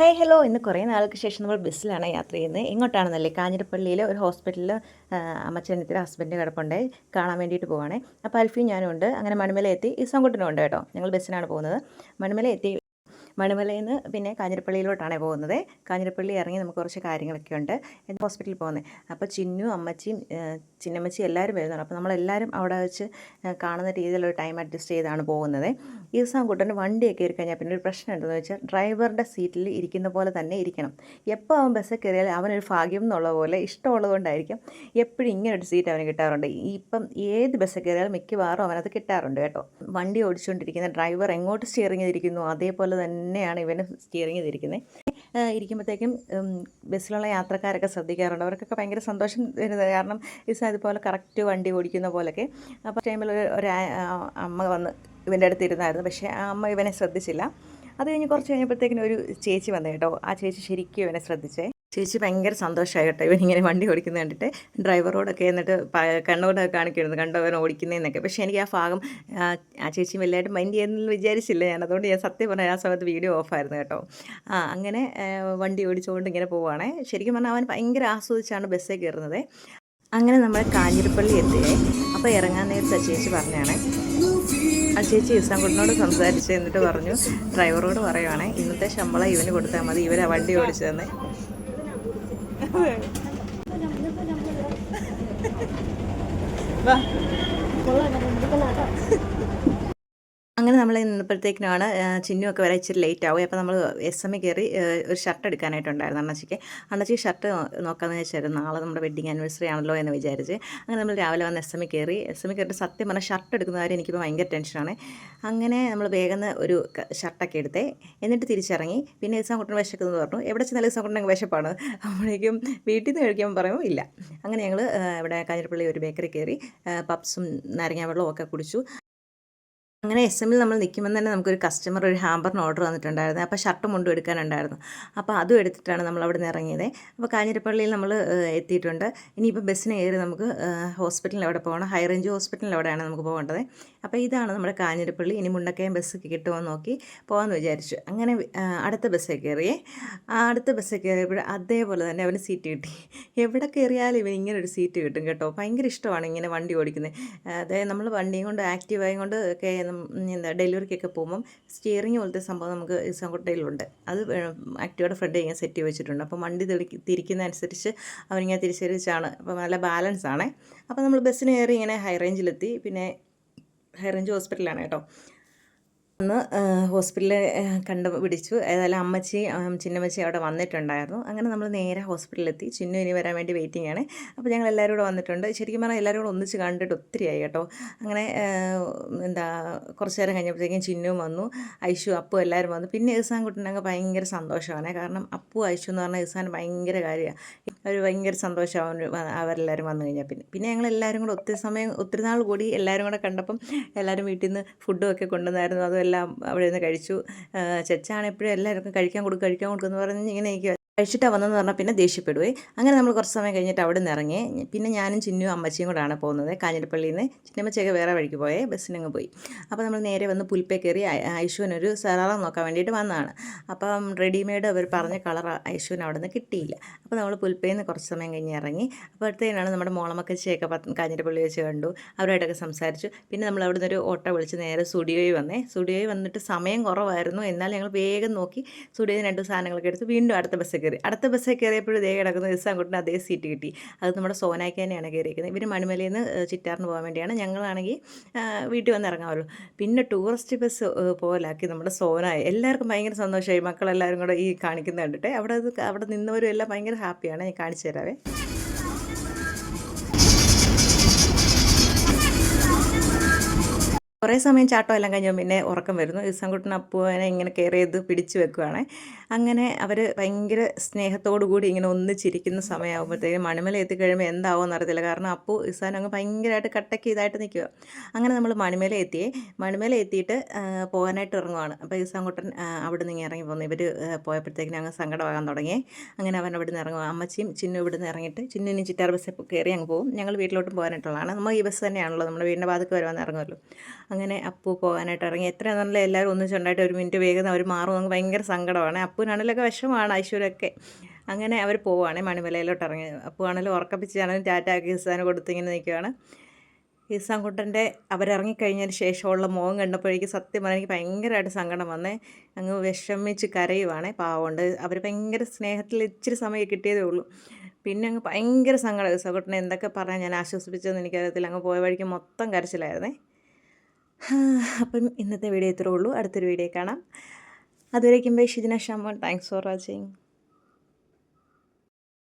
Hi hello ഇന്ന് കുറേ നാൾക്ക് ശേഷം നമ്മൾ ബസ്സിലാണ് യാത്ര ചെയ്യുന്നത്. എങ്ങോട്ടാണെന്നല്ലേ, കാഞ്ഞിരപ്പള്ളിയിലെ ഒരു ഹോസ്പിറ്റലിൽ അമ്മച്ചനിത്തിരി ഹസ്ബൻഡ് കിടപ്പുണ്ട്, കാണാൻ വേണ്ടിയിട്ട് പോവാണ്. അപ്പോൾ അൽഫിയും ഞാനും ഉണ്ട്. അങ്ങനെ മണിമല എത്തി. ഇസംകുട്ടനും ഉണ്ട് കേട്ടോ. ഞങ്ങൾ ബസ്സിനാണ് പോകുന്നത്. മണിമല എത്തി. മണിമലയിൽ നിന്ന് പിന്നെ കാഞ്ഞിരപ്പള്ളിയിലോട്ടാണ് പോകുന്നത്. കാഞ്ഞിരപ്പള്ളി ഇറങ്ങി നമുക്ക് കുറച്ച് കാര്യങ്ങളൊക്കെ ഉണ്ട് ഹോസ്പിറ്റലിൽ പോകുന്നത്. അപ്പോൾ ചിന്നു അമ്മച്ചിയും ചിന്നമ്മച്ചിയും എല്ലാവരും വരുന്നുണ്ട്. അപ്പോൾ നമ്മളെല്ലാവരും അവിടെ വെച്ച് കാണുന്ന രീതിയിലൊരു ടൈം അഡ്ജസ്റ്റ് ചെയ്താണ് പോകുന്നത്. ഈ കൂട്ടൻ്റെ വണ്ടിയൊക്കെ കയറി കഴിഞ്ഞാൽ പിന്നെ ഒരു പ്രശ്നം ഉണ്ടെന്ന് വെച്ചാൽ ഡ്രൈവറുടെ സീറ്റിൽ ഇരിക്കുന്ന പോലെ തന്നെ ഇരിക്കണം. എപ്പോൾ അവൻ ബസ്സിൽ കയറിയാൽ അവനൊരു ഭാഗ്യം എന്നുള്ള പോലെ ഇഷ്ടമുള്ളതുകൊണ്ടായിരിക്കും എപ്പോഴും ഇങ്ങനൊരു സീറ്റ് അവന് കിട്ടാറുണ്ട്. ഇപ്പം ഏത് ബസ്സിൽ കയറിയാലും മിക്കവാറും അവനത് കിട്ടാറുണ്ട് കേട്ടോ. വണ്ടി ഓടിച്ചുകൊണ്ടിരിക്കുന്ന ഡ്രൈവർ എങ്ങോട്ട് സ്റ്റിയറിംഗ് തിരിക്കുന്നു അതേപോലെ തന്നെയാണ് ഇവന് സ്റ്റിയറിംഗ് തിരിക്കുന്നത്. ഇരിക്കുമ്പോഴത്തേക്കും ബസ്സിലുള്ള യാത്രക്കാരൊക്കെ ശ്രദ്ധിക്കാറുണ്ട്. അവർക്കൊക്കെ ഭയങ്കര സന്തോഷം വരുന്നത്. കാരണം ഇതുപോലെ കറക്റ്റ് വണ്ടി ഓടിക്കുന്ന പോലൊക്കെ. അപ്പോൾ ടൈമിൽ ഒരു അമ്മ വന്ന് ഇവൻ്റെ അടുത്ത് ഇരുന്നായിരുന്നു. പക്ഷേ ആ അമ്മ ഇവനെ ശ്രദ്ധിച്ചില്ല. അത് കഴിഞ്ഞ് കുറച്ച് കഴിഞ്ഞപ്പോഴത്തേക്കിനും ഒരു ചേച്ചി വന്നു കേട്ടോ. ആ ചേച്ചി ശരിക്കും ഇവനെ ശ്രദ്ധിച്ചേ. ചേച്ചി ഭയങ്കര സന്തോഷമായി കേട്ടോ ഇവനിങ്ങനെ വണ്ടി ഓടിക്കുന്നത് കണ്ടിട്ട്. ഡ്രൈവറോടൊക്കെ എന്നിട്ട് കണ്ണോടൊക്കെ കാണിക്കരുത് കണ്ടോ അവൻ ഓടിക്കുന്നതെന്നൊക്കെ. പക്ഷേ എനിക്ക് ആ ഭാഗം ആ ചേച്ചി വലുതായിട്ട് മൈൻഡ് ചെയ്യുന്നതെന്ന് വിചാരിച്ചില്ല ഞാൻ. അതുകൊണ്ട് ഞാൻ സത്യം പറഞ്ഞാൽ ആ സമയത്ത് വീഡിയോ ഓഫായിരുന്നു കേട്ടോ. അങ്ങനെ വണ്ടി ഓടിച്ചുകൊണ്ട് ഇങ്ങനെ പോവുകയാണേ. ശരിക്കും പറഞ്ഞാൽ അവൻ ഭയങ്കര ആസ്വദിച്ചാണ് ബസ്സിൽ കയറുന്നത്. അങ്ങനെ നമ്മൾ കാഞ്ഞിരപ്പള്ളി എത്തിയേ. അപ്പോൾ ഇറങ്ങാൻ നേരത്തെ ചേച്ചി പറഞ്ഞാണ്. ആ ചേച്ചി ഇസാൻകുട്ടനോട് സംസാരിച്ച് എന്നിട്ട് പറഞ്ഞു, ഡ്രൈവറോട് പറയുവാണേ ഇന്നത്തെ ശമ്പളം ഇവന് കൊടുത്താൽ മതി, ഇവരാ വണ്ടി ഓടിച്ചതെന്ന്. അങ്ങനെ നമ്മൾ നിന്നപ്പോഴത്തേക്കിനാണ് ചിന്നുമൊക്കെ വരെ ഇച്ചിരി ലേറ്റ് ആവും. അപ്പോൾ നമ്മൾ SM കയറി ഒരു ഷർട്ട് എടുക്കാനായിട്ടുണ്ടായിരുന്നു അണ്ണച്ചിക്ക്. അണ്ണച്ചിക്ക് ഷർട്ട് നോക്കാമെന്ന് വെച്ചായിരുന്നു. നാളെ നമ്മുടെ വെഡ്ഡിങ് ആനിവേഴ്സറി ആണല്ലോ എന്ന് വിചാരിച്ച്. അങ്ങനെ നമ്മൾ രാവിലെ വന്ന് SM കയറിയിട്ട് സത്യം പറഞ്ഞാൽ ഷർട്ട് എടുക്കുന്ന കാര്യം എനിക്കിപ്പോൾ ഭയങ്കര ടെൻഷനാണ്. അങ്ങനെ നമ്മൾ വേഗം ഒരു ഷർട്ടൊക്കെ എടുത്തേ. എന്നിട്ട് തിരിച്ചിറങ്ങി. പിന്നെ ഇസാൻകുട്ടൻ വിശക്കുന്നത് പറഞ്ഞു. എവിടെ ചെന്നാലും ഇസാൻകുട്ടൻ വിശപ്പാണ്. അപ്പോഴേക്കും വീട്ടിൽ നിന്ന് കഴിക്കുമ്പോൾ പറയുമ്പോൾ ഇല്ല. അങ്ങനെ ഞങ്ങൾ ഇവിടെ കാഞ്ഞിരപ്പള്ളി ഒരു ബേക്കറി കയറി പപ്സും നാരങ്ങാ വെള്ളവും ഒക്കെ കുടിച്ചു. അങ്ങനെ SM നമ്മൾ നിൽക്കുമ്പോൾ തന്നെ നമുക്കൊരു കസ്റ്റമർ ഒരു ഹാമ്പറിന് ഓർഡർ വന്നിട്ടുണ്ടായിരുന്നു. അപ്പോൾ ഷർട്ടും മുണ്ടും എടുക്കാനുണ്ടായിരുന്നു. അപ്പോൾ അതും എടുത്തിട്ടാണ് നമ്മൾ അവിടെ നിന്ന് ഇറങ്ങിയത്. അപ്പോൾ കാഞ്ഞിരപ്പള്ളിയിൽ നമ്മൾ എത്തിയിട്ടുണ്ട്. ഇനിയിപ്പോൾ ബസ്സിന് കയറി നമുക്ക് ഹോസ്പിറ്റലിൽ അവിടെ പോകണം. ഹൈ റേഞ്ച് ഹോസ്പിറ്റലിൽ അവിടെയാണ് നമുക്ക് പോകേണ്ടത്. അപ്പോൾ ഇതാണ് നമ്മുടെ കാഞ്ഞിരപ്പള്ളി. ഇനി മുണ്ടക്കയം ബസ് കിട്ടുമോ നോക്കി പോകാമെന്ന് വിചാരിച്ചു. അങ്ങനെ അടുത്ത ബസ്സിൽ കയറിയേ. അടുത്ത ബസ്സിൽ കയറിയപ്പോൾ അതേപോലെ തന്നെ അവന് സീറ്റ് കിട്ടി. എവിടെ കയറിയാലും ഇവൻ ഇങ്ങനെ ഒരു സീറ്റ് കിട്ടും കേട്ടോ. ഭയങ്കര ഇഷ്ടമാണ് ഇങ്ങനെ വണ്ടി ഓടിക്കുന്നത്. അതായത് നമ്മൾ വണ്ടിയും കൊണ്ട് ആക്റ്റീവായും കൊണ്ട് ഒക്കെ ഡെലിവറിക്കൊക്കെ പോകുമ്പം സ്റ്റിയറിംഗ് പോലത്തെ സംഭവം നമുക്ക് ഇസാൻകുട്ടയിലുണ്ട്. അത് ആക്റ്റീവയുടെ ഫ്രണ്ട് ഇങ്ങനെ സെറ്റ് ചെയ്ത് വെച്ചിട്ടുണ്ട്. അപ്പം വണ്ടി തിരിക്കുന്ന അനുസരിച്ച് അവനിങ്ങനെ തിരിച്ചാണ്. അപ്പോൾ നല്ല ബാലൻസ് ആണ്. അപ്പോൾ നമ്മൾ ബസ്സിന് കയറി ഇങ്ങനെ ഹൈ റേഞ്ചിലെത്തി. പിന്നെ ഹൈ റേഞ്ച് ഹോസ്പിറ്റലാണ് കേട്ടോ. അന്ന് ഹോസ്പിറ്റലിൽ കണ്ടുപിടിച്ചു. ഏതായാലും അമ്മച്ചി ചിന്നമ്മച്ചി അവിടെ വന്നിട്ടുണ്ടായിരുന്നു. അങ്ങനെ നമ്മൾ നേരെ ഹോസ്പിറ്റലിലെത്തി. ചിന്നു ഇനി വരാൻ വേണ്ടി വെയിറ്റിംഗ് ആണ്. അപ്പോൾ ഞങ്ങൾ എല്ലാവരും കൂടെ വന്നിട്ടുണ്ട്. ശരിക്കും പറഞ്ഞാൽ എല്ലാവരും കൂടെ ഒന്നിച്ച് കണ്ടിട്ട് ഒത്തിരിയായി കേട്ടോ. അങ്ങനെ കുറച്ച് നേരം കഴിഞ്ഞപ്പോഴത്തേക്കും ചിന്നുവും വന്നു, ഐഷു അപ്പു എല്ലാവരും വന്നു. പിന്നെ ഇസാൻകുട്ടനങ്ങ് ഭയങ്കര സന്തോഷമാണ്. കാരണം അപ്പു ഐഷു എന്ന് പറഞ്ഞാൽ ഇസാൻ ഭയങ്കര കാര്യമാണ്. അവർ ഭയങ്കര സന്തോഷമാണ് അവരെല്ലാവരും വന്നു കഴിഞ്ഞാൽ. പിന്നെ ഞങ്ങളെല്ലാവരും കൂടെ ഒത്തിരി നാൾ കൂടി എല്ലാവരും കൂടെ കണ്ടപ്പം എല്ലാവരും വീട്ടിൽ നിന്ന് ഫുഡും ഒക്കെ കൊണ്ടുവന്നായിരുന്നു. അതും എല്ലാം അവിടെ നിന്ന് കഴിച്ചു. ചെച്ചാണ് എപ്പോഴും എല്ലാവർക്കും കഴിക്കാൻ കൊടുക്കുമെന്ന് പറഞ്ഞ് ഇങ്ങനെ എനിക്ക് കഴിച്ചിട്ടാണ് വന്നതെന്ന് പറഞ്ഞാൽ പിന്നെ ദേഷ്യപ്പെടുവേ. അങ്ങനെ നമ്മൾ കുറച്ച് സമയം കഴിഞ്ഞിട്ട് അവിടെ നിന്ന് ഇറങ്ങി. പിന്നെ ഞാനും ചിന്നും അമ്മച്ചിയും കൂടെയാണ് പോകുന്നത്. കാഞ്ഞിരപ്പള്ളിയിൽ നിന്ന് ചിന്നമ്മച്ചയൊക്കെ വേറെ വഴിക്ക് പോയേ, ബസ്സിനങ്ങ് പോയി. അപ്പോൾ നമ്മൾ നേരെ വന്ന് പുൽപ്പേ കയറി. ഐഷുവിനൊരു സറാറ നോക്കാൻ വേണ്ടിയിട്ട് വന്നതാണ്. അപ്പം റെഡിമെയ്ഡ് അവർ പറഞ്ഞ കളർ ഐഷുവിന് അവിടെ നിന്ന് കിട്ടിയില്ല. അപ്പോൾ നമ്മൾ പുൽപ്പയിൽ നിന്ന് കുറച്ച് സമയം കഴിഞ്ഞ് ഇറങ്ങി. അപ്പോഴത്തേനാണ് നമ്മുടെ മോളമക്കച്ചിയൊക്കെ കാഞ്ഞിരപ്പള്ളി വെച്ച് കണ്ടു. അവരുമായിട്ടൊക്കെ സംസാരിച്ചു. പിന്നെ നമ്മൾ അവിടെ നിന്നൊരു ഓട്ടോ വിളിച്ച് നേരെ സ്റ്റുഡിയോയിൽ വന്നിട്ട് സമയം കുറവായിരുന്നു. എന്നാൽ ഞങ്ങൾ വേഗം നോക്കി സ്റ്റുഡിയോയിൽ 2 സാധനങ്ങളൊക്കെ എടുത്ത് വീണ്ടും അടുത്ത ബസ്സിൽ കയറിയപ്പോഴും ദേ കിടക്കുന്ന ഇസാൻകുട്ടന് അതേ സീറ്റ് കിട്ടി. അത് നമ്മുടെ സോനായ്ക്ക് തന്നെയാണ് കയറിയിരിക്കുന്നത്. ഇവർ മണിമലയിൽ നിന്ന് ചിറ്റാറിന് പോകാൻ വേണ്ടിയാണ്. ഞങ്ങളാണെങ്കിൽ വീട്ടിൽ വന്ന് ഇറങ്ങാമല്ലോ. പിന്നെ ടൂറിസ്റ്റ് ബസ് പോലാക്കി നമ്മുടെ സോനായി. എല്ലാവർക്കും ഭയങ്കര സന്തോഷമായി. മക്കളെല്ലാവരും കൂടെ ഈ കാണിക്കുന്നത് കണ്ടിട്ട് അവിടെ നിന്നവരും എല്ലാം ഭയങ്കര ഹാപ്പിയാണ്. ഞാൻ കാണിച്ചു തരാവേ. കുറേ സമയം ചാട്ടം എല്ലാം കഴിഞ്ഞു പിന്നെ ഉറക്കം വരുന്നു. ഇസാൻകുട്ടൻ അപ്പുവിനെ ഇങ്ങനെ കെയർ ചെയ്ത് പിടിച്ചു വെക്കുവാണ്. അങ്ങനെ അവർ ഭയങ്കര സ്നേഹത്തോടു കൂടി ഇങ്ങനെ ഒന്നിച്ചിരിക്കുന്ന സമയമാകുമ്പോഴത്തേക്കും മണിമല എത്തിക്കഴിയുമ്പോൾ എന്താവുമെന്ന് അറിയത്തില്ല. കാരണം അപ്പു ഇസാൻ അങ്ങ് ഭയങ്കരമായിട്ട് കട്ടക്ക് ഇതായിട്ട് നിൽക്കുക. അങ്ങനെ നമ്മൾ മണിമല എത്തിയിട്ട് പോകാനായിട്ട് ഇറങ്ങുവാണ്. അപ്പോൾ ഇസാൻകുട്ടൻ അവിടെ നിന്ന് ഇറങ്ങി പോകുന്നു. ഇവർ പോയപ്പോഴത്തേക്കിനും അങ്ങ് സങ്കടമാകാൻ തുടങ്ങി. അങ്ങനെ അവൻ അവിടെ നിന്ന് ഇറങ്ങുക. അമ്മച്ചിയും ചിന്നു ഇവിടെ നിന്ന് ഇറങ്ങിയിട്ട് ചിന്നുവിനും ചിറ്റാർ ബസ്സിൽ കയറി അങ്ങ് പോകും. ഞങ്ങൾ വീട്ടിലോട്ടും പോകാനായിട്ടുള്ളതാണ്. നമ്മൾ ഈ ബസ് തന്നെയാണല്ലോ, നമ്മുടെ വീടിൻ്റെ വാതിൽക്ക് വരുവാൻ ഇറങ്ങുമല്ലോ. അങ്ങനെ അപ്പു പോകാനായിട്ട് ഇറങ്ങി. എത്രയാണെന്നല്ല എല്ലാവരും ഒന്നിച്ചുണ്ടായിട്ട് 1 മിനിറ്റ് വേഗം അവർ മാറും. നമുക്ക് ഭയങ്കര സങ്കടമാണ്. അപ്പു അപ്പൂനാണേലൊക്കെ വിഷമമാണ് ഐശ്വര്യമൊക്കെ. അങ്ങനെ അവർ പോവുകയാണെ മണിമലയിലോട്ട് ഇറങ്ങി. അപ്പുവാണേലും ഉറക്കപ്പിച്ചാണെങ്കിലും ടാറ്റ കിസാന് കൊടുത്ത് ഇങ്ങനെ നിൽക്കുകയാണ്. ഈസാൻകുട്ടൻ്റെ അവരിറങ്ങിക്കഴിഞ്ഞതിന് ശേഷമുള്ള മുഖം കണ്ടപ്പോഴേക്കും സത്യം പറഞ്ഞാൽ എനിക്ക് ഭയങ്കരമായിട്ട് സങ്കടം വന്നേ. അങ്ങ് വിഷമിച്ച് കരയുവാണേ. പാവമുണ്ട്. അവർ ഭയങ്കര സ്നേഹത്തിൽ ഇച്ചിരി സമയം കിട്ടിയതേ ഉള്ളൂ. പിന്നെ അങ്ങ് ഭയങ്കര സങ്കടം. ഈസാൻകുട്ടനെ എന്തൊക്കെ പറഞ്ഞാൽ ഞാൻ ആശ്വസിപ്പിച്ചതെന്ന് എനിക്കറിയത്തില്ല. അങ്ങ് പോയ വഴിക്ക് മൊത്തം കരച്ചിലായിരുന്നേ. അപ്പം ഇന്നത്തെ വീഡിയോ ഇത്രേ ഉള്ളൂ. അടുത്തൊരു വീഡിയോ കാണാം. അതുവരേക്കും bye Shijina Shamon. Thanks for watching.